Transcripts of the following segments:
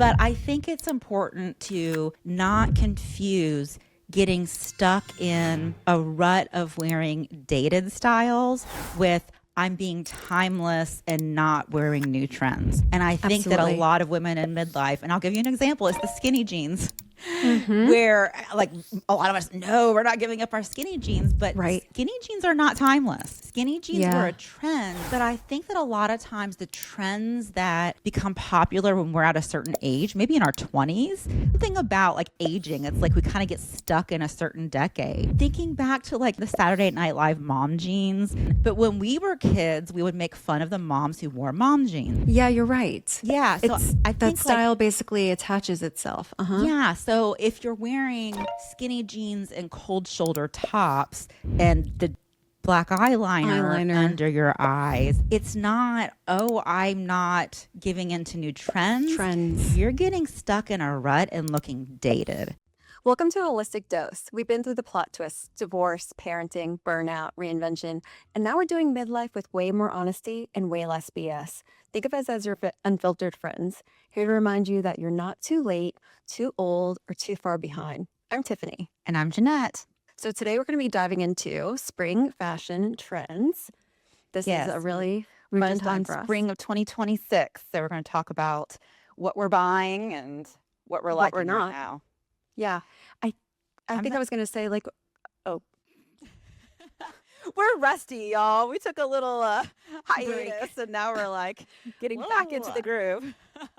But I think it's important to not confuse getting stuck in a rut of wearing dated styles with I'm being timeless and not wearing new trends. And I think that a Absolutely. lot of women in midlife, and I'll give you an example, it's the skinny jeans. Mm-hmm. Where like a lot of us, no, we're not giving up our skinny jeans, but Right. skinny jeans are not timeless. Skinny jeans Yeah. were a trend, but I think that a lot of times the trends that become popular when we're at a certain age, maybe in our 20s, the thing about like aging, it's like we kind of get stuck in a certain decade. Thinking back to like the Saturday Night Live mom jeans, but when we were kids, we would make fun of the moms who wore mom jeans. Yeah, you're right. Yeah, so I think that style basically attaches itself. yeah, so if you're wearing skinny jeans and cold shoulder tops and the black eyeliner under your eyes, it's not, oh, I'm not giving into new trends. You're getting stuck in a rut and looking dated. Welcome to Holistic Dose. We've been through the plot twists, divorce, parenting, burnout, reinvention, and now we're doing midlife with way more honesty and way less BS. Think of us as your unfiltered friends, here to remind you that you're not too late, too old, or too far behind. I'm Tiffany. And I'm Jeanette. So today we're going to be diving into spring fashion trends. This is a really fun time for us. Spring of 2026. So we're going to talk about what we're buying and what we're liking not. right now. Yeah. I think I was going to say like, oh. We're rusty, y'all. We took a little hiatus and now we're like getting back into the groove.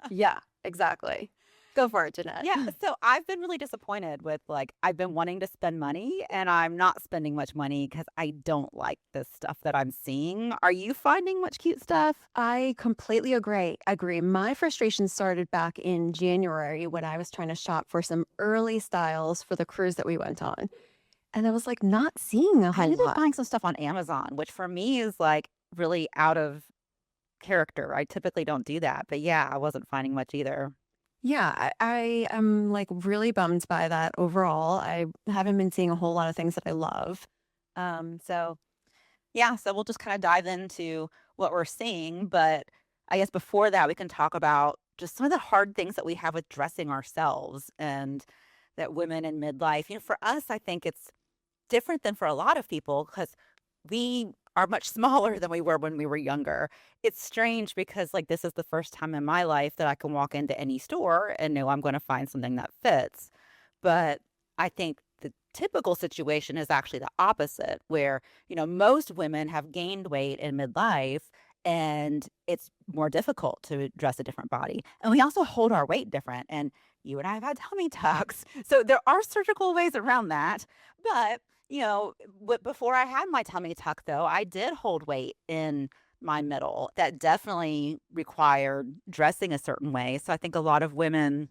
Yeah, exactly. Go for it, Jeanette. Yeah, so I've been really disappointed with I've been wanting to spend money and I'm not spending much money because I don't like this stuff that I'm seeing. Are you finding much cute stuff? I completely agree. My frustration started back in January when I was trying to shop for some early styles for the cruise that we went on. And I was like not seeing a whole I ended up lot. buying some stuff on Amazon, which for me is like really out of character. I typically don't do that. But yeah, I wasn't finding much either. Yeah, I am like really bummed by that overall. I haven't been seeing a whole lot of things that I love. So we'll just kind of dive into what we're seeing. But I guess before that, we can talk about just some of the hard things that we have with dressing ourselves and that women in midlife, for us, I think it's different than for a lot of people because we are much smaller than we were when we were younger. It's strange because this is the first time in my life that I can walk into any store and know I'm going to find something that fits. But I think the typical situation is actually the opposite, where, most women have gained weight in midlife and it's more difficult to dress a different body. And we also hold our weight different. And you and I have had tummy tucks. So there are surgical ways around that. But before I had my tummy tuck, though, I did hold weight in my middle. That definitely required dressing a certain way. So I think a lot of women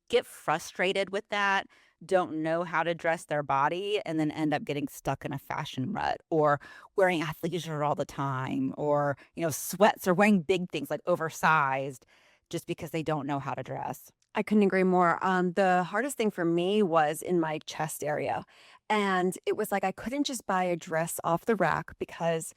get frustrated with that, don't know how to dress their body, and then end up getting stuck in a fashion rut or wearing athleisure all the time or, sweats or wearing big things like oversized just because they don't know how to dress. I couldn't agree more. The hardest thing for me was in my chest area. And it was like I couldn't just buy a dress off the rack because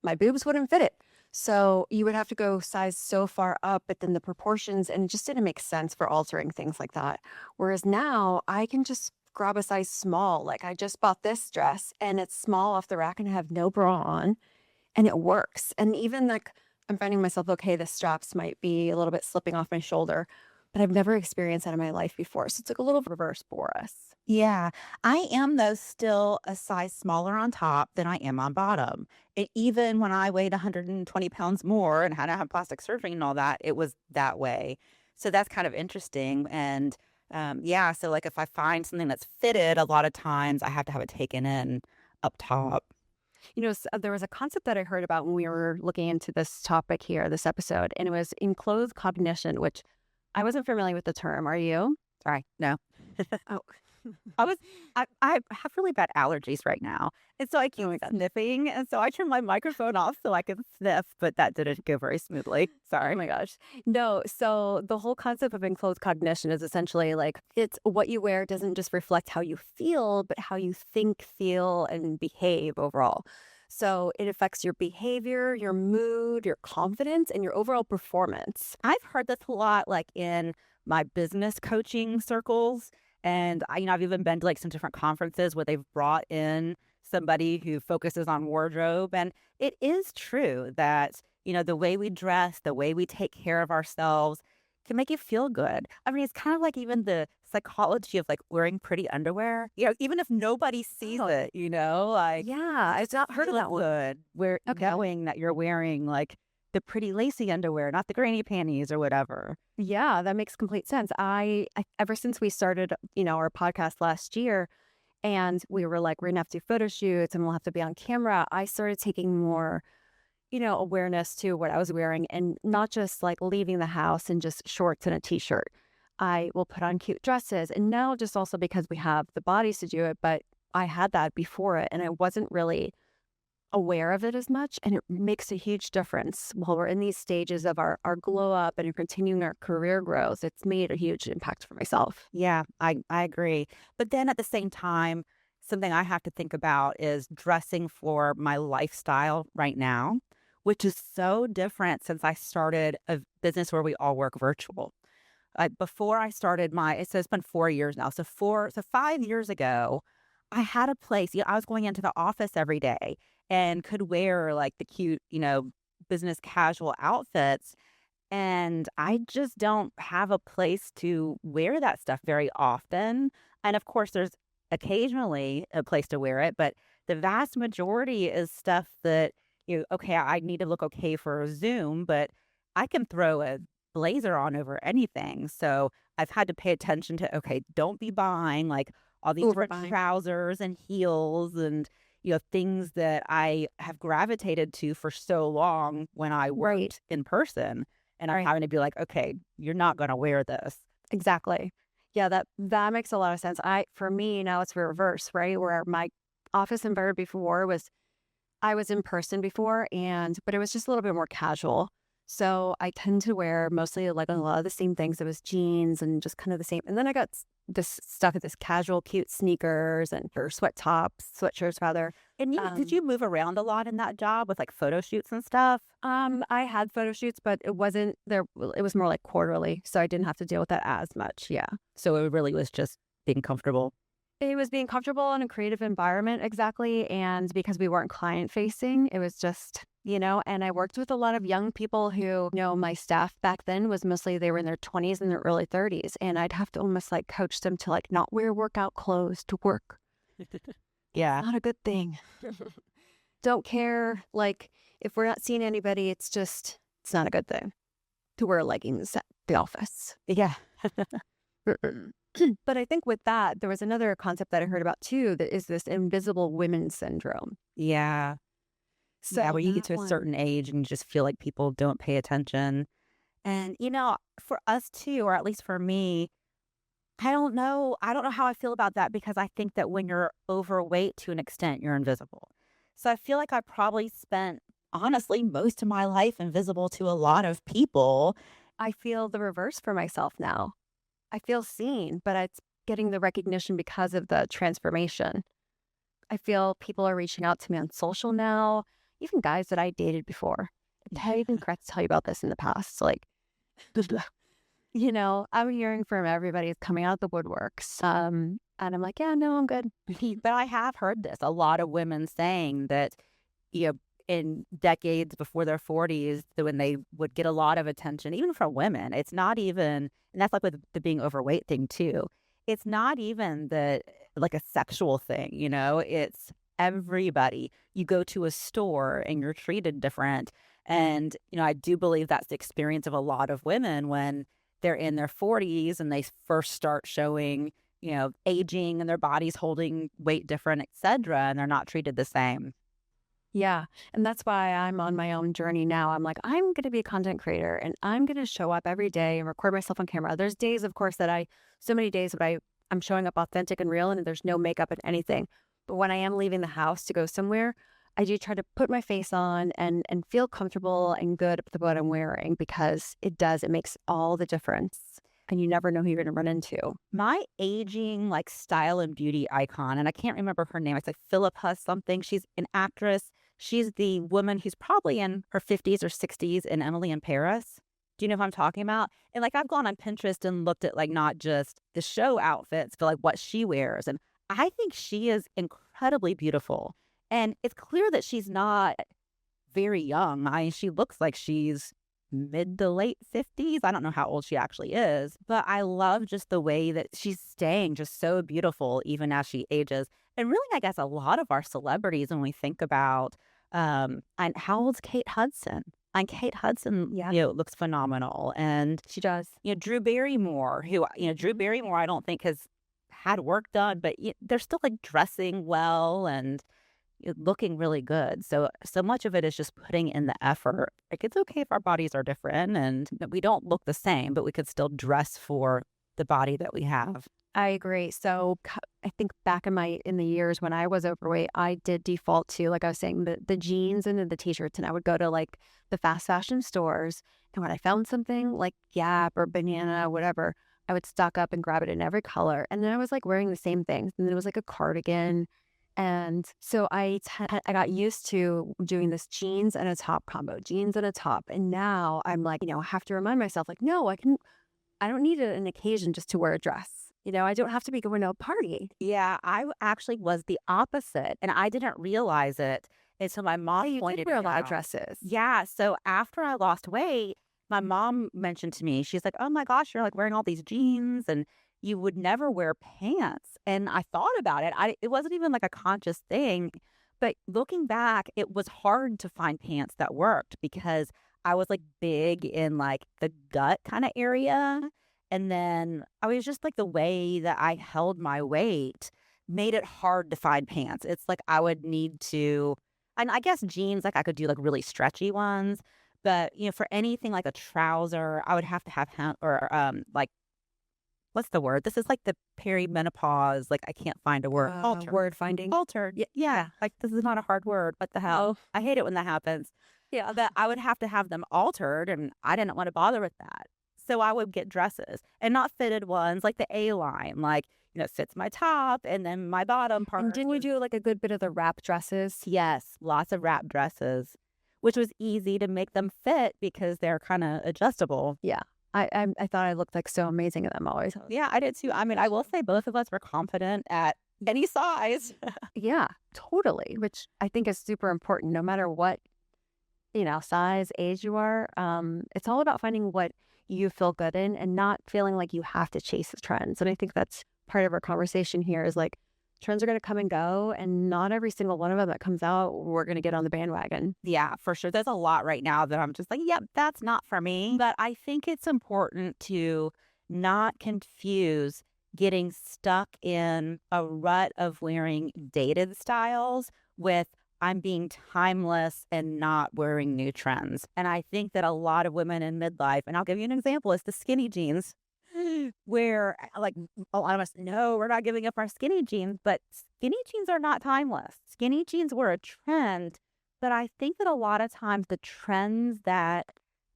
my boobs wouldn't fit it. So you would have to go size so far up, but then the proportions, and it just didn't make sense for altering things like that. Whereas now I can just grab a size small. Like I just bought this dress and it's small off the rack and I have no bra on and it works. And even I'm finding myself, okay, the straps might be a little bit slipping off my shoulder, but I've never experienced that in my life before. So it's like a little reverse for us. Yeah, I am, though, still a size smaller on top than I am on bottom. Even when I weighed 120 pounds more and had to have plastic surgery and all that, it was that way. So that's kind of interesting. And so if I find something that's fitted, a lot of times I have to have it taken in up top. There was a concept that I heard about when we were looking into this topic here, this episode, and it was enclothed cognition, which I wasn't familiar with the term. Are you? Sorry, no. Oh. I have really bad allergies right now. And so I keep sniffing. And so I turned my microphone off so I could sniff, but that didn't go very smoothly. Sorry. Oh my gosh. No. So the whole concept of enclothed cognition is essentially it's what you wear doesn't just reflect how you feel, but how you think, feel, and behave overall. So it affects your behavior, your mood, your confidence, and your overall performance. I've heard this a lot, in my business coaching circles. And I've even been to like some different conferences where they've brought in somebody who focuses on wardrobe. And it is true that, the way we dress, the way we take care of ourselves can make you feel good. I mean, it's kind of like even the psychology of like wearing pretty underwear. Even if nobody sees Oh, it, like yeah. I've not heard of feel that one. good. We're Okay. knowing that you're wearing like the pretty lacy underwear, not the granny panties or whatever. Yeah, that makes complete sense. I ever since we started, our podcast last year, and we were like, we're gonna have to do photo shoots and we'll have to be on camera. I started taking more, awareness to what I was wearing and not just like leaving the house in just shorts and a t-shirt. I will put on cute dresses. And now just also because we have the bodies to do it, but I had that before it and I wasn't really aware of it as much. And it makes a huge difference while we're in these stages of our glow up and continuing our career growth. It's made a huge impact for myself. Yeah, I agree. But then at the same time, something I have to think about is dressing for my lifestyle right now, which is so different since I started a business where we all work virtual. Before I started it's been 4 years now. So 5 years ago, I had a place. I was going into the office every day and could wear like the cute, business casual outfits. And I just don't have a place to wear that stuff very often. And of course, there's occasionally a place to wear it, but the vast majority is stuff that, okay, I need to look okay for a Zoom, but I can throw a blazer on over anything. So I've had to pay attention to, okay, don't be buying like all these different Overbuying. trousers and heels and, things that I have gravitated to for so long when I Right. worked in person. And I'm Right. having to be like, "Okay, you're not gonna wear this." Exactly. Yeah, that makes a lot of sense. For me now it's reverse, right? Where my office environment before was I was in person before but it was just a little bit more casual. So I tend to wear mostly like a lot of the same things. It was jeans and just kind of the same. And then I got this stuff with this casual, cute sneakers or sweat tops, sweatshirts rather. And did Um, you move around a lot in that job with, like, photo shoots and stuff? I had photo shoots, but it wasn't there. It was more like quarterly, so I didn't have to deal with that as much. Yeah. So it really was just being comfortable. It was being comfortable in a creative environment, exactly, and because we weren't client facing, it was just, and I worked with a lot of young people who, my staff back then was mostly they were in their 20s and their early 30s, and I'd have to almost like coach them to like not wear workout clothes to work. Yeah. Not a good thing. Don't care. Like if we're not seeing anybody, it's not a good thing to wear leggings at the office. Yeah. Mm-mm. But I think with that, there was another concept that I heard about too that is this invisible women syndrome. Yeah. Yeah, So where you get that to a one, certain age and you just feel like people don't pay attention. And, for us too, or at least for me, I don't know. I don't know how I feel about that because I think that when you're overweight to an extent, you're invisible. So I feel like I probably spent, honestly, most of my life invisible to a lot of people. I feel the reverse for myself now. I feel seen, but it's getting the recognition because of the transformation. I feel people are reaching out to me on social now, even guys that I dated before. I even forgot to tell you about this in the past. Like, I'm hearing from everybody coming out the woodworks. And I'm like, yeah, no, I'm good. But I have heard this, a lot of women saying that, you know, in decades before their 40s, that when they would get a lot of attention, even from women, it's not even, and that's like with the being overweight thing too. It's not even like a sexual thing, it's everybody. You go to a store and you're treated different. And, I do believe that's the experience of a lot of women when they're in their 40s and they first start showing, aging and their bodies holding weight different, et cetera, and they're not treated the same. Yeah. And that's why I'm on my own journey now. I'm like, I'm going to be a content creator and I'm going to show up every day and record myself on camera. There's days, of course, so many days that I'm showing up authentic and real and there's no makeup and anything. But when I am leaving the house to go somewhere, I do try to put my face on and feel comfortable and good with what I'm wearing because it makes all the difference. And you never know who you're going to run into. My aging, like, style and beauty icon, and I can't remember her name. It's like Philippa something. She's an actress. She's the woman who's probably in her 50s or 60s in Emily in Paris. Do you know what I'm talking about? And, like, I've gone on Pinterest and looked at, like, not just the show outfits, but, like, what she wears, and I think she is incredibly beautiful, and it's clear that she's not very young. She looks like she's mid to late 50s. I don't know how old she actually is, but I love just the way that she's staying just so beautiful even as she ages. And really, I guess a lot of our celebrities, when we think about, and how old's Kate Hudson? And Kate Hudson, Yeah, looks phenomenal. And, she does. Drew Barrymore, who, Drew Barrymore, I don't think has had work done, but they're still like dressing well and looking really good. So much of it is just putting in the effort. Like, it's okay if our bodies are different and that we don't look the same, but we could still dress for the body that we have. I agree. So I think back in the years when I was overweight, I did default to, like I was saying, the jeans and the t-shirts, and I would go to like the fast fashion stores, and when I found something like Gap or Banana, whatever, I would stock up and grab it in every color. And then I was like wearing the same things, and then it was like a cardigan. And so I got used to doing this jeans and a top combo, jeans and a top. And now I'm like, I have to remind myself, like, no, I don't need an occasion just to wear a dress. I don't have to be going to a party. Yeah, actually was the opposite, and I didn't realize it until my Yeah, mom you did pointed wear a it lot of out. dresses. Yeah, so after I lost weight, my mom mentioned to me, she's like, "Oh my gosh, you're like wearing all these jeans and you would never wear pants." And I thought about it. It wasn't even like a conscious thing, but looking back, it was hard to find pants that worked because I was like big in like the gut kind of area. And then I was just like the way that I held my weight made it hard to find pants. It's like I would need to, and I guess jeans, like I could do like really stretchy ones, but for anything like a trouser, I would have to have like what's the word? This is like the perimenopause. Like I can't find a word. Altered. Word finding. Altered. Yeah, yeah. Like this is not a hard word. What the hell? Oh, I hate it when that happens. yeah. But I would have to have them altered, and I didn't want to bother with that. So I would get dresses and not fitted ones like the A line, like, fits my top and then my bottom part. And didn't you do like a good bit of the wrap dresses? Yes, lots of wrap dresses, which was easy to make them fit because they're kind of adjustable. Yeah. I thought I looked like so amazing in them always. Yeah, I did too. I mean, I will say both of us were confident at any size. Yeah, totally. Which I think is super important no matter what, size, age you are. It's all about finding what you feel good in and not feeling like you have to chase the trends. And I think that's part of our conversation here is like trends are going to come and go, and not every single one of them that comes out, we're going to get on the bandwagon. Yeah, for sure. There's a lot right now that I'm just like, yep, that's not for me. But I think it's important to not confuse getting stuck in a rut of wearing dated styles with I'm being timeless and not wearing new trends. And I think that a lot of women in midlife, and I'll give you an example, is the skinny jeans, where like a lot of us know we're not giving up our skinny jeans, but skinny jeans are not timeless. Skinny jeans were a trend, but I think that a lot of times the trends that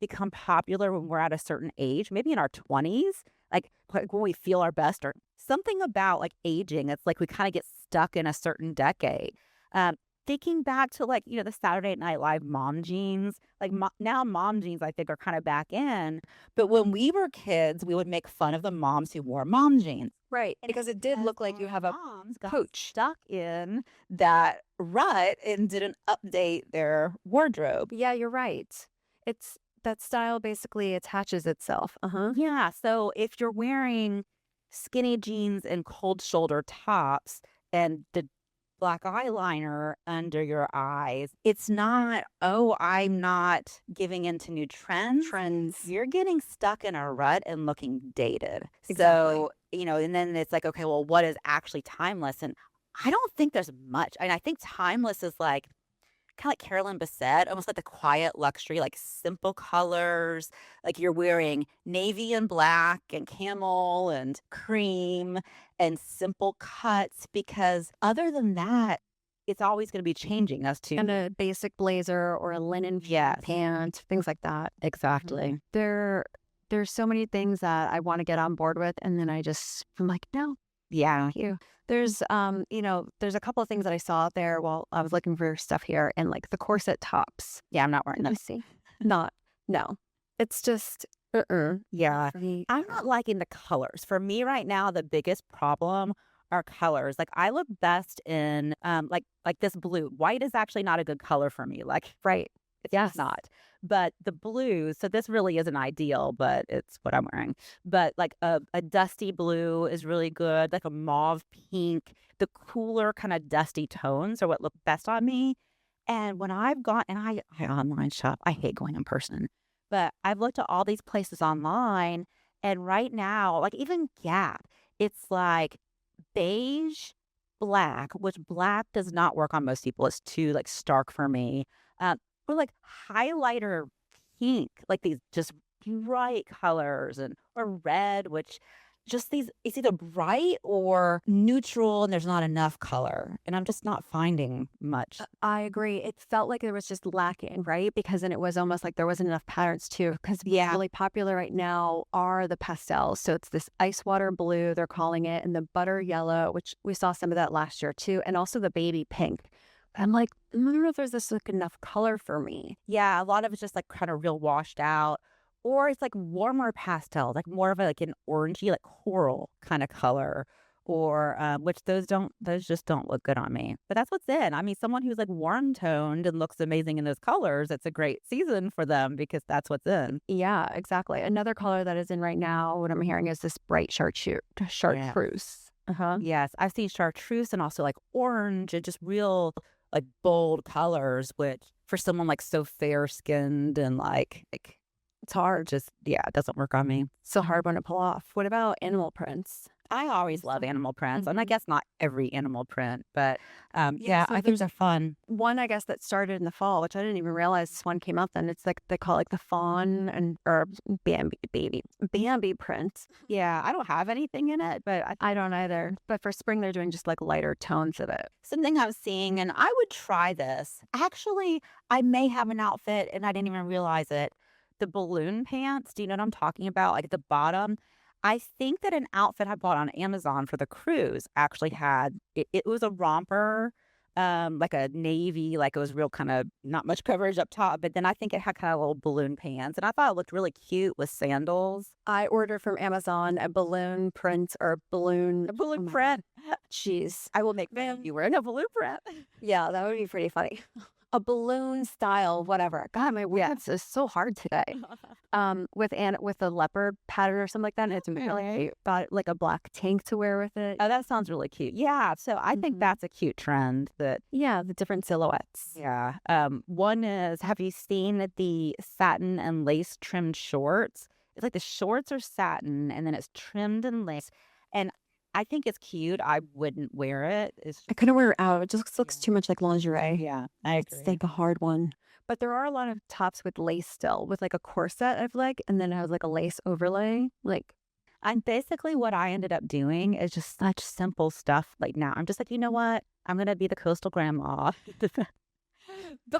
become popular when we're at a certain age, maybe in our 20s, like when we feel our best or something about like aging, it's like we kind of get stuck in a certain decade. Thinking back to like, the Saturday Night Live mom jeans, like now mom jeans I think are kind of back in. But when we were kids, we would make fun of the moms who wore mom jeans. Right. Because it did look like you have a Moms got coach. stuck in that rut and didn't update their wardrobe. Yeah, you're right. It's that style basically attaches itself. Uh-huh. Yeah. So if you're wearing skinny jeans and cold shoulder tops and the black eyeliner under your eyes, it's not, oh, I'm not giving into new trends. Trends. You're getting stuck in a rut and looking dated. Exactly. So, and then it's like, okay, well, what is actually timeless? And I don't think there's much. And I think timeless is like, kind of like Carolyn Bessette, almost like the quiet luxury, like simple colors, like you're wearing navy and black and camel and cream and simple cuts, because other than that, it's always going to be changing us to. And a basic blazer or a linen Yes, pant, things like that. exactly. There's so many things that I want to get on board with, and then I'm like, no, Yeah. thank you. There's there's a couple of things that I saw out there while I was looking for stuff here, and like the corset tops. Yeah, I'm not wearing Let me this. see. Not, no. It's just, uh-uh. Yeah. For me. I'm not liking the colors. For me right now, the biggest problem are colors. Like I look best in like this blue. White is actually not a good color for me. Like Right. it's just Yes. not. But the blue, so this really isn't ideal, but it's what I'm wearing. But like a dusty blue is really good, like a mauve pink. The cooler kind of dusty tones are what look best on me. And when I've gone and I online shop, I hate going in person. But I've looked at all these places online and right now, like even Gap, it's like beige, black, which black does not work on most people. It's too like stark for me. Um, or like highlighter pink, like these just bright colors and or red, which just these it's either bright or neutral and there's not enough color. And I'm just not finding much. I agree. It felt like it was just lacking, right? Because then it was almost like there wasn't enough patterns too. Because what's Yeah. really popular right now are the pastels. So it's this ice water blue, they're calling it, and the butter yellow, which we saw some of that last year too, and also the baby pink. I'm like, I don't know if there's this like enough color for me. Yeah, a lot of it's just like kind of real washed out. Or it's like warmer pastel, like more of a, like an orangey, like coral kind of color. Or which those just don't look good on me. But that's what's in. I mean, someone who's like warm toned and looks amazing in those colors, it's a great season for them because that's what's in. Yeah, exactly. Another color that is in right now, what I'm hearing is this bright Yeah. chartreuse. Uh-huh. Yes, I've seen chartreuse and also like orange and just real like bold colors, which for someone like so fair skinned and like It's hard. just yeah, it doesn't work on me. So hard one to pull off. What about animal prints? I always love animal prints, and I Mhm. guess not every animal print, but Yeah, yeah, so I think there's they're fun. one, I guess, that started in the fall, which I didn't even realize this one came out then. It's like they call it like the fawn and or Bambi print. Yeah, I don't have anything in it, but I don't either. But for spring, they're doing just like lighter tones of it. something I'm seeing, and I would try this. Actually, I may have an outfit, and I didn't even realize it. The balloon pants. Do you know what I'm talking about? Like at the bottom. I think that an outfit I bought on Amazon for the cruise actually had it was a romper, like a navy, like it was real kind of not much coverage up top, but then I think it had kind of little balloon pants, and I thought it looked really cute with sandals. I ordered from Amazon a balloon print or balloon. A balloon Oh my God. print. Jeez. I will make fun of you wearing a balloon print. Yeah, that would be pretty funny. A balloon style, whatever. God, my words is so hard today. With a leopard pattern or something like that. And it's really cute. Got like a black tank to wear with it. Oh, that sounds really cute. Yeah, so I think Mhm. that's a cute trend that Yeah, the different silhouettes. yeah. One is have you seen the satin and lace trimmed shorts? It's like the shorts are satin and then it's trimmed in lace. And I think it's cute. I wouldn't wear it. It's I couldn't wear it out. It just looks yeah. too much like lingerie. Yeah, I It's agree. like a hard one. But there are a lot of tops with lace still, with like a corset of like, and then it has like a lace overlay. Like, And basically what I ended up doing is just such simple stuff. Like now I'm just like, you know what? I'm gonna be the coastal grandma. the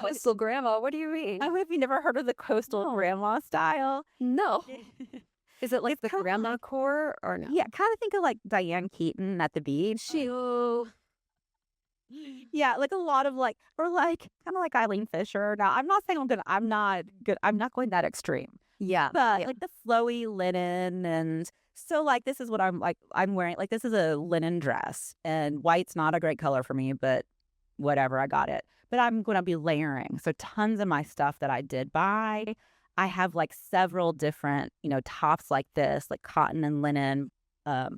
coastal grandma, what do you mean? Oh, have you never heard of the coastal No. grandma style? No. Is it like It's the kinda grandma core or no? Yeah, kind of think of like Diane Keaton at the beach. Yeah, like a lot of like, or like kind of like Eileen Fisher. Now, I'm not saying I'm not good. I'm not going that extreme, Yeah. but Yeah. like the flowy linen. And so, like, this is what I'm wearing. Like, this is a linen dress, and white's not a great color for me, but whatever, I got it. But I'm going to be layering. So, tons of my stuff that I did buy, I have like several different, tops like this, like cotton and linen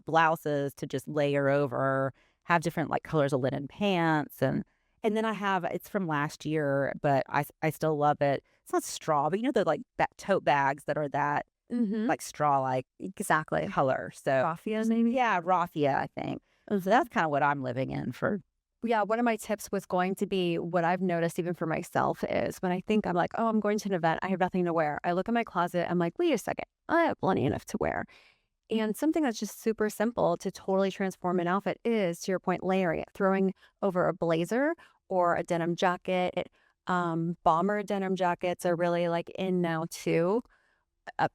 blouses to just layer over, have different like colors of linen pants. And then I have, it's from last year, but I still love it. It's not straw, but the like that tote bags that are that Mm-hmm. like straw like Exactly. color. So Raffia, maybe? yeah, raffia, I think. So that's kind of what I'm living in for. Yeah, one of my tips was going to be what I've noticed even for myself is when I think I'm like, oh, I'm going to an event, I have nothing to wear. I look at my closet, I'm like, wait a second, I have plenty enough to wear. And something that's just super simple to totally transform an outfit is, to your point, layering it, throwing over a blazer or a denim jacket. Bomber denim jackets are really like in now too.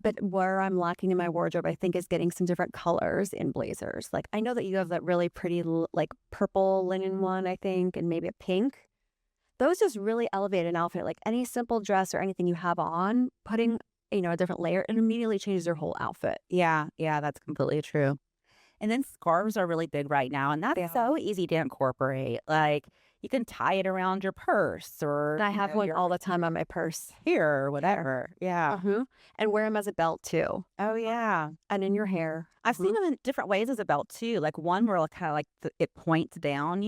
But where I'm lacking in my wardrobe, I think, is getting some different colors in blazers. Like I know that you have that really pretty like purple linen one, I think, and maybe a pink. Those just really elevate an outfit. Like any simple dress or anything you have on, putting a different layer, it immediately changes your whole outfit. Yeah, yeah, that's completely true. And then scarves are really big right now, and They that's are. so easy to incorporate. Like, you can tie it around your purse or, And I have one your all the time on my purse. hair or whatever. Yeah. Uh-huh. And wear them as a belt too, Oh, yeah. and in your hair. I've seen them in different ways as a belt too. Like one where kind of like it points down,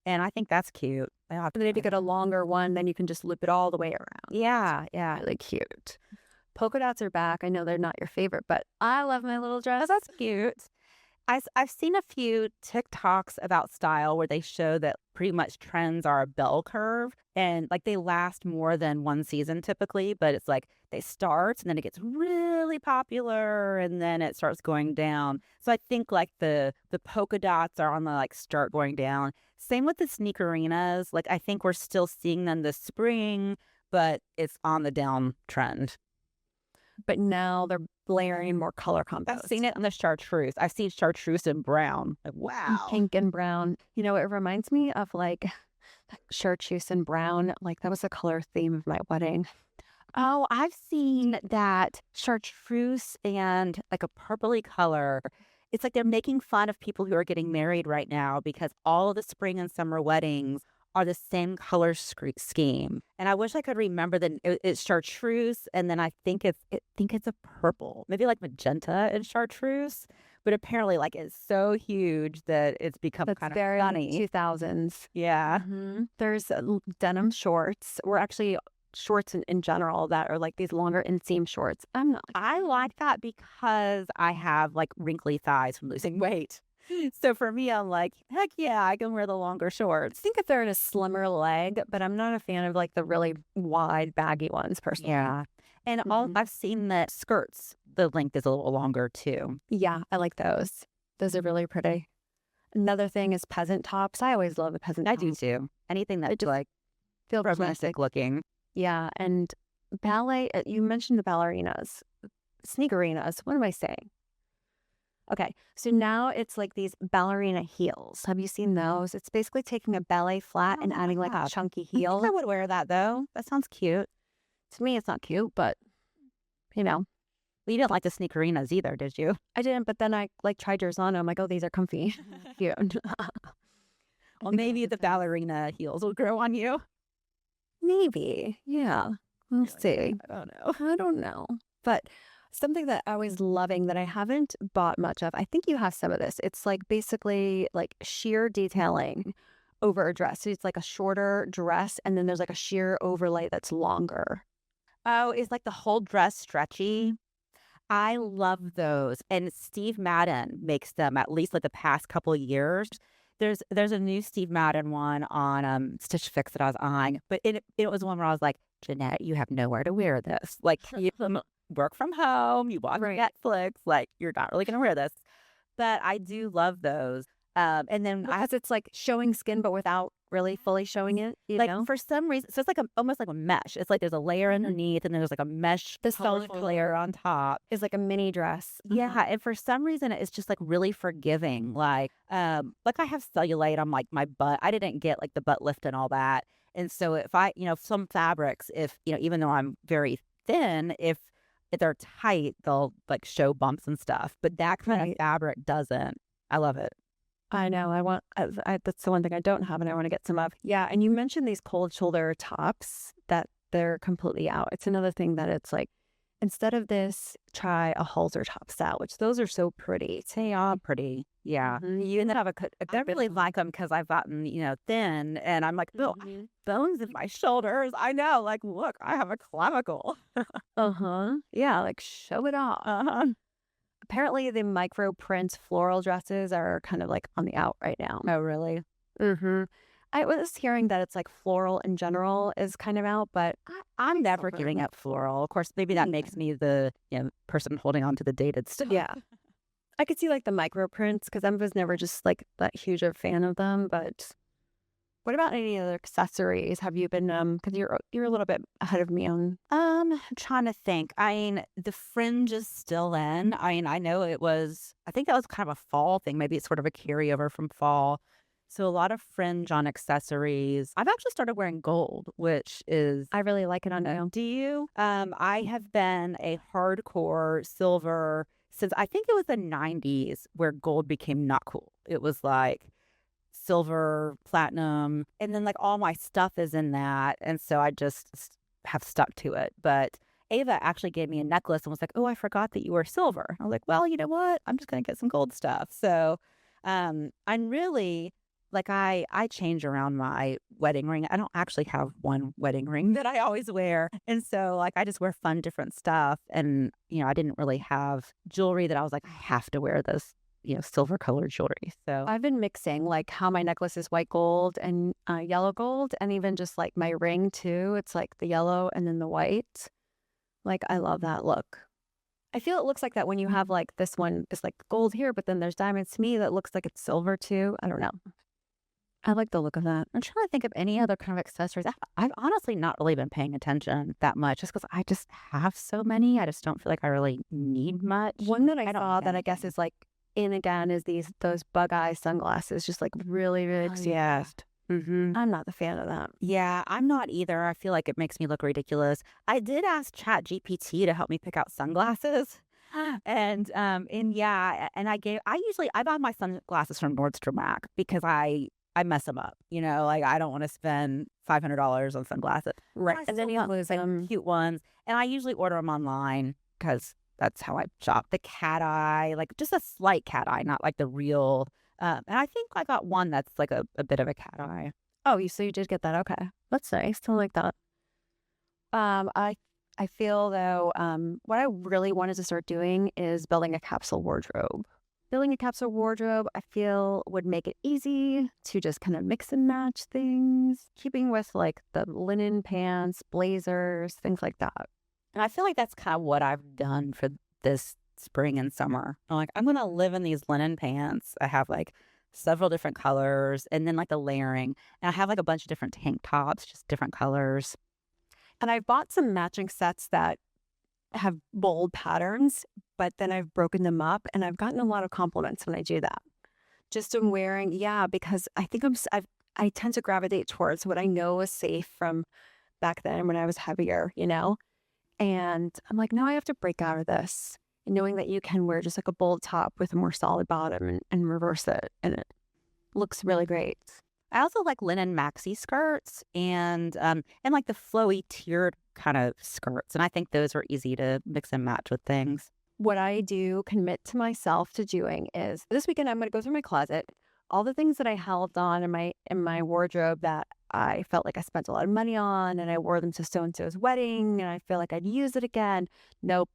and I think that's cute. I'll have to And then if try you get a that. longer one, then you can just loop it all the way around. Yeah, yeah. Really cute. Polka dots are back. I know they're not your favorite, but I love my little dress. Oh, that's cute. I've seen a few TikToks about style where they show that pretty much trends are a bell curve and like they last more than one season typically, but it's like they start and then it gets really popular and then it starts going down. So I think like the polka dots are on the like start going down. Same with the sneakerinas. Like I think we're still seeing them this spring, but it's on the down trend. But now they're layering more color combos. I've seen it in the chartreuse. I've seen chartreuse and brown. Like, And wow. pink and brown. You know, it reminds me of like chartreuse and brown. Like that was the color theme of my wedding. Oh, I've seen that chartreuse and like a purpley color. It's like they're making fun of people who are getting married right now because all of the spring and summer weddings are the same color scheme. And I wish I could remember that it's chartreuse, and then I think it's a purple, maybe like magenta and chartreuse. But apparently, like it's so huge that it's become That's kind of very funny. 2000s. Yeah. There's denim shorts. We're actually shorts in general that are like these longer inseam shorts. I'm not. I like that because I have like wrinkly thighs from losing weight. So for me, I'm like, heck yeah, I can wear the longer I shorts. think if they're in a slimmer leg, but I'm not a fan of like the really wide, baggy ones personally. Yeah. And Mhm. I've seen that skirts, the length is a little longer too. Yeah, I like those. Those are really pretty. Another thing is peasant tops. I always love a peasant I top. do too. Anything that's just like Feel romantic looking. Yeah, and ballet, you mentioned the ballerinas, sneakerinas. What am I saying? Okay, so now it's like these ballerina heels. Have you seen those? It's basically taking a ballet flat and Oh, adding like a yeah. chunky I think heel. I would wear that though. That sounds cute. To me, it's not cute, but you know, Well, you didn't like the sneakerinas either, did you? I didn't. But then I like tried yours on. I'm like, oh, these are comfy. Cute. Well, maybe the ballerina heels will grow on you. Maybe. Yeah. We'll see. I don't know. I don't know. But something that I was loving that I haven't bought much of, I think you have some of this. It's like basically like sheer detailing over a dress. So it's like a shorter dress and then there's like a sheer overlay that's longer. Oh, is like the whole dress stretchy? I love those. And Steve Madden makes them at least like the past couple of years. There's a new Steve Madden one on Stitch Fix that I was on, but it was one where I was like, Jeanette, you have nowhere to wear this. Like you work from home, you watch Right. Netflix, like you're not really gonna wear this. But I do love those. And then I Because it's like showing skin, but without really fully showing it, you like know? for some reason, so it's like almost like a mesh. It's like there's a layer underneath, and then there's like a mesh The colorful colorful layer on top. Is like a mini dress. Yeah, and for some reason it's just like really forgiving. Like I have cellulite on like my butt. I didn't get like the butt lift and all that. And so if I, some fabrics, if, even though I'm very thin, if they're tight, they'll like show bumps and stuff. But that kind of Right. fabric doesn't. I love it. I know. That's the one thing I don't have and I want to get some of. Yeah. And you mentioned these cold shoulder tops that they're completely out. It's another thing that it's like, instead of this, try a halter top style, which those are so pretty. They are pretty. Yeah. Mhm. You and then I really like them because I've gotten, thin and I'm like, oh, I have bones in my shoulders. I know. Like, look, I have a clavicle. Uh-huh. Yeah. Like show it off. Uh-huh. Apparently the micro print floral dresses are kind of like on the out right now. Oh, really? Mm-hmm. I was hearing that it's like floral in general is kind of out, but I'm never prefer giving them. up floral. Of course, maybe that makes me the person holding on to the dated stuff. yeah. I could see like the micro prints because I was never just like that huge a fan of them. But what about any other accessories? Have you been because you're a little bit ahead of me on. I'm trying to think. I mean, the fringe is still in. I mean, I know I think that was kind of a fall thing. Maybe it's sort of a carryover from fall. So a lot of fringe on accessories. I've actually started wearing gold, which is I really like it on you. do you? I have been a hardcore silver since I think it was the 90s where gold became not cool. It was like silver, platinum, and then like all my stuff is in that. And so I just have stuck to it. But Ava actually gave me a necklace and was like, "Oh, I forgot that you were silver." I was like, "Well, you know what? I'm just gonna get some gold stuff." So I'm really like I change around my wedding ring. I don't actually have one wedding ring that I always wear. And so like I just wear fun different stuff. And, I didn't really have jewelry that I was like, I have to wear this, silver colored jewelry. So I've been mixing like how my necklace is white gold and yellow gold, and even just like my ring too. It's like the yellow and then the white. Like I love that look. I feel it looks like that when you have like this one is like gold here, but then there's diamonds to me that looks like it's silver too. I don't know. I like the look of that. I'm trying to think of any other kind of accessories. I've honestly not really been paying attention that much just because I just have so many. I just don't feel like I really need much. One that I don't saw need that I guess anything. is like in again is those bug eye sunglasses, just like really, really Oh, yeah. exposed. Mm-hmm. I'm not the fan of that. Yeah, I'm not either. I feel like it makes me look ridiculous. I did ask Chat GPT to help me pick out sunglasses. And yeah, and I buy my sunglasses from Nordstrom Rack because I mess them up, like I don't want to spend $500 on sunglasses. Right. I And then still you want lose like them. cute ones, and I usually order them online because that's how I shop. The cat eye, like just a slight cat eye, not like the real. And I think I got one that's like a bit of a cat eye. Oh, so you did get that. Okay. That's nice. Don't like that. I feel though, what I really wanted to start doing is building a capsule wardrobe. Building a capsule wardrobe, I feel would make it easy to just kind of mix and match things, keeping with like the linen pants, blazers, things like that. And I feel like that's kind of what I've done for this spring and summer. I'm like, I'm going to live in these linen pants. I have like several different colors and then like the layering. And I have like a bunch of different tank tops, just different colors. And I bought some matching sets that have bold patterns, but then I've broken them up and I've gotten a lot of compliments when I do that. Just in wearing, yeah, because I think I tend to gravitate towards what I know is safe from back then when I was heavier. And I'm like, no, I have to break out of this. And knowing that you can wear just like a bold top with a more solid bottom and reverse it. And it looks really great. I also like linen maxi skirts and like the flowy tiered kind of skirts. And I think those are easy to mix and match with things. What I do commit to myself to doing is this weekend I'm going to go through my closet, all the things that I held on in my wardrobe that I felt like I spent a lot of money on and I wore them to so and so's wedding and I feel like I'd use it again. Nope.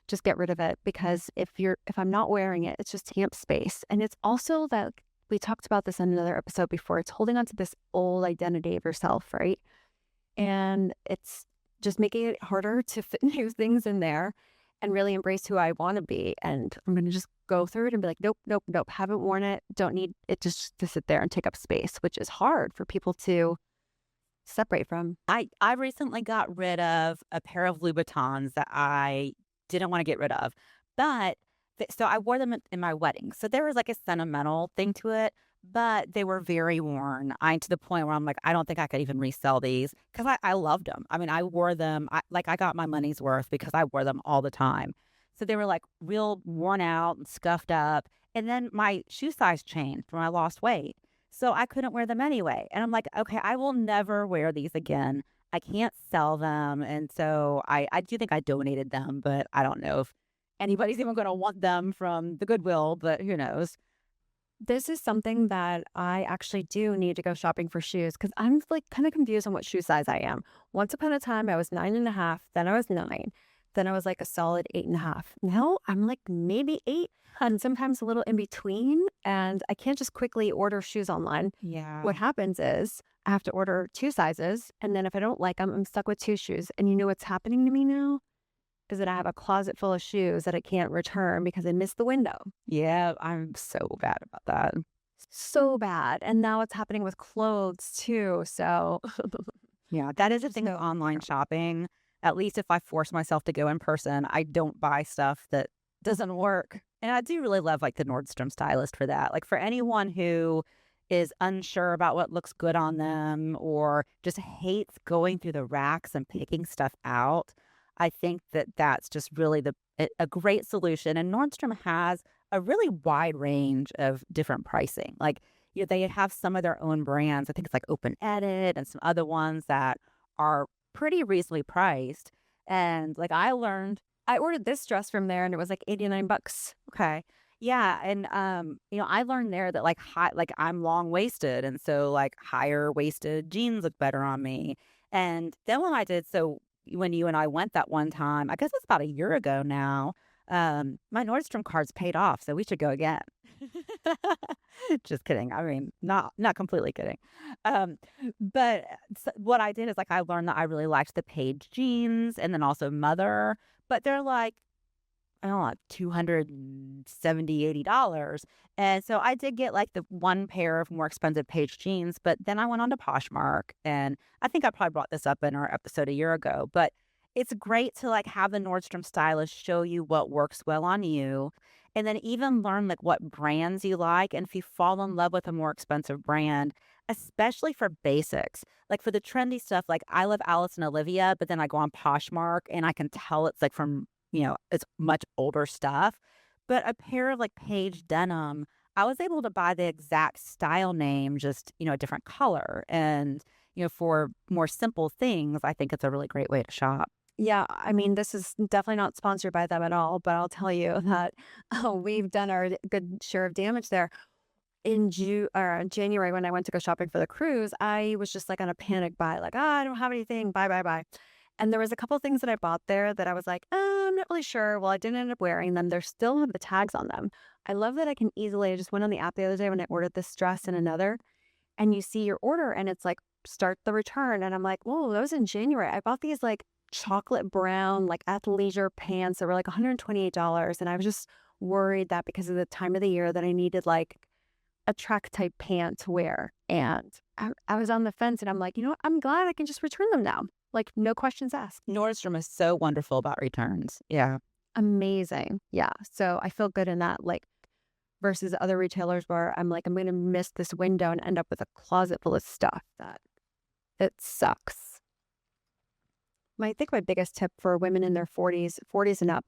Just get rid of it because if I'm not wearing it, it's just taking up space. And it's also that we talked about this in another episode before. It's holding on to this old identity of yourself, right? And it's just making it harder to fit new things in there and really embrace who I want to be. And I'm going to just go through it and be like, nope, nope, nope, haven't worn it. Don't need it just to sit there and take up space, which is hard for people to separate from. I recently got rid of a pair of Louboutins that I didn't want to get rid of, but so I wore them in my wedding. So there was like a sentimental thing to it, but they were very worn. To the point where I'm like, I don't think I could even resell these because I loved them. I mean, I wore them. I got my money's worth because I wore them all the time. So they were like real worn out and scuffed up. And then my shoe size changed when I lost weight. So I couldn't wear them anyway. And I'm like, okay, I will never wear these again. I can't sell them. And so I do think I donated them, but I don't know if anybody's even going to want them from the Goodwill, but who knows? This is something that I actually do need to go shopping for shoes because I'm like kind of confused on what shoe size I am. Once upon a time, I was 9.5, then I was 9, then I was like a solid 8.5. Now I'm like maybe 8 and sometimes a little in between. And I can't just quickly order shoes online. Yeah. What happens is I have to order 2 sizes. And then if I don't like them, I'm stuck with 2 shoes. And you know what's happening to me now? Is that I have a closet full of shoes that I can't return because I missed the window. Yeah, I'm so bad about that. So bad. And now it's happening with clothes too. So Yeah, that is a thing of online shopping. At least if I force myself to go in person, I don't buy stuff that doesn't work. And I do really love like the Nordstrom stylist for that. Like for anyone who is unsure about what looks good on them or just hates going through the racks and picking stuff out, I think that that's just really a great solution. And Nordstrom has a really wide range of different pricing. Like, they have some of their own brands. I think it's like Open Edit and some other ones that are pretty reasonably priced. And like I learned, I ordered this dress from there and it was like 89 bucks. okay, yeah, and I learned there that like I'm long waisted, and so like higher waisted jeans look better on me. And then when I did so when you and I went that one time, I guess it's about a year ago now. My Nordstrom card's paid off, so we should go again. Just kidding. I mean, not completely kidding. Um, but what I did is like I learned that I really liked the Paige jeans and then also Mother, but they're like I don't know, like 270, $80. And so I did get like the one pair of more expensive Paige jeans, but then I went on to Poshmark. And I think I probably brought this up in our episode a year ago, but it's great to like have the Nordstrom stylist show you what works well on you. And then even learn like what brands you like. And if you fall in love with a more expensive brand, especially for basics, like for the trendy stuff, like I love Alice and Olivia, but then I go on Poshmark and I can tell it's like from it's much older stuff. But a pair of like Paige denim, I was able to buy the exact style name, just, a different color. And, for more simple things, I think it's a really great way to shop. Yeah, I mean, this is definitely not sponsored by them at all, but I'll tell you that we've done our good share of damage there. In January, when I went to go shopping for the cruise, I was just like on a panic buy, like, I don't have anything, buy, buy, buy. And there was a couple of things that I bought there that I was like, I'm not really sure. Well, I didn't end up wearing them. They still have the tags on them. I love that I just went on the app the other day when I ordered this dress and another, and you see your order and it's like, start the return. And I'm like, whoa, that was in January. I bought these like chocolate brown, like athleisure pants that were like $128. And I was just worried that because of the time of the year that I needed like a track type pant to wear. And I was on the fence and I'm like, you know what? I'm glad I can just return them now. Like, no questions asked. Nordstrom is so wonderful about returns. Yeah. Amazing. Yeah. So I feel good in that, like, versus other retailers where I'm like, I'm going to miss this window and end up with a closet full of stuff that it sucks. I think my biggest tip for women in their 40s and up,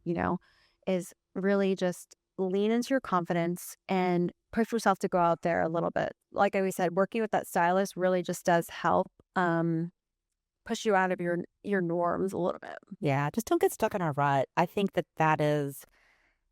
is really just lean into your confidence and push yourself to go out there a little bit. Like I always said, working with that stylist really just does help. Push you out of your norms a little bit. Yeah. Just don't get stuck in a rut. I think that that is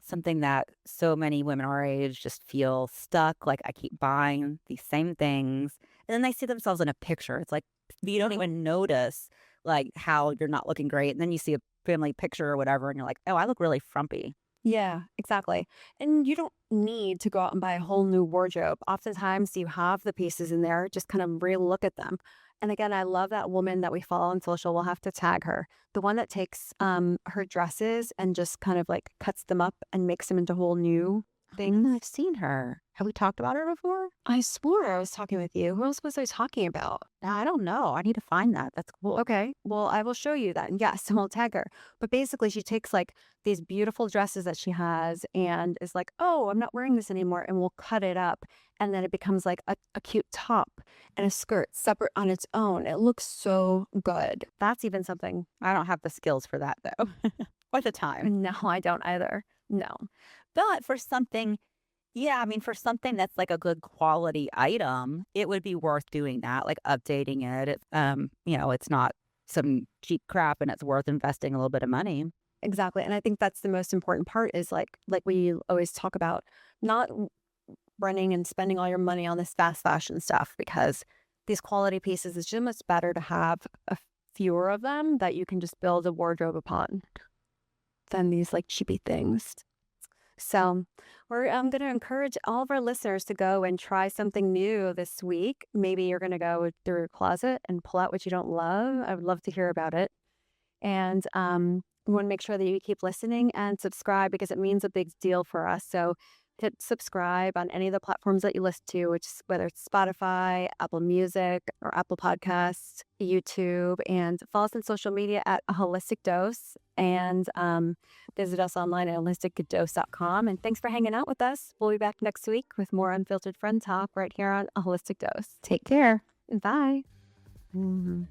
something that so many women our age just feel stuck. Like I keep buying these same things. And then they see themselves in a picture. It's like you don't even notice like how you're not looking great. And then you see a family picture or whatever, and you're like, oh, I look really frumpy. Yeah, exactly. And you don't need to go out and buy a whole new wardrobe. Oftentimes you have the pieces in there, just kind of re-look at them. And again, I love that woman that we follow on social. We'll have to tag her. The one that takes her dresses and just kind of like cuts them up and makes them into whole new things. I've seen her. Have we talked about her before? I swore I was talking with you. Who else was I talking about? I don't know. I need to find that. That's cool. Okay, well, I will show you that. And yes, I'll tag her. But basically, she takes like these beautiful dresses that she has and is like, oh, I'm not wearing this anymore. And we'll cut it up. And then it becomes like a cute top and a skirt separate on its own. It looks so good. That's even something. I don't have the skills for that though. Or the time. No, I don't either. No. But for something, yeah, I mean, for something that's like a good quality item, it would be worth doing that, like updating it. It's not some cheap crap and it's worth investing a little bit of money. Exactly. And I think that's the most important part is like we always talk about not running and spending all your money on this fast fashion stuff, because these quality pieces, it's just much better to have a fewer of them that you can just build a wardrobe upon than these like cheapy things. So I'm going to encourage all of our listeners to go and try something new this week. Maybe you're going to go through your closet and pull out what you don't love. I would love to hear about it. And we want to make sure that you keep listening and subscribe because it means a big deal for us. So hit subscribe on any of the platforms that you listen to, which is whether it's Spotify, Apple Music, or Apple Podcasts, YouTube, and follow us on social media at A Holistic Dose, and visit us online at holisticdose.com. And thanks for hanging out with us. We'll be back next week with more unfiltered friend talk right here on A Holistic Dose. Take care. Bye. Mhm.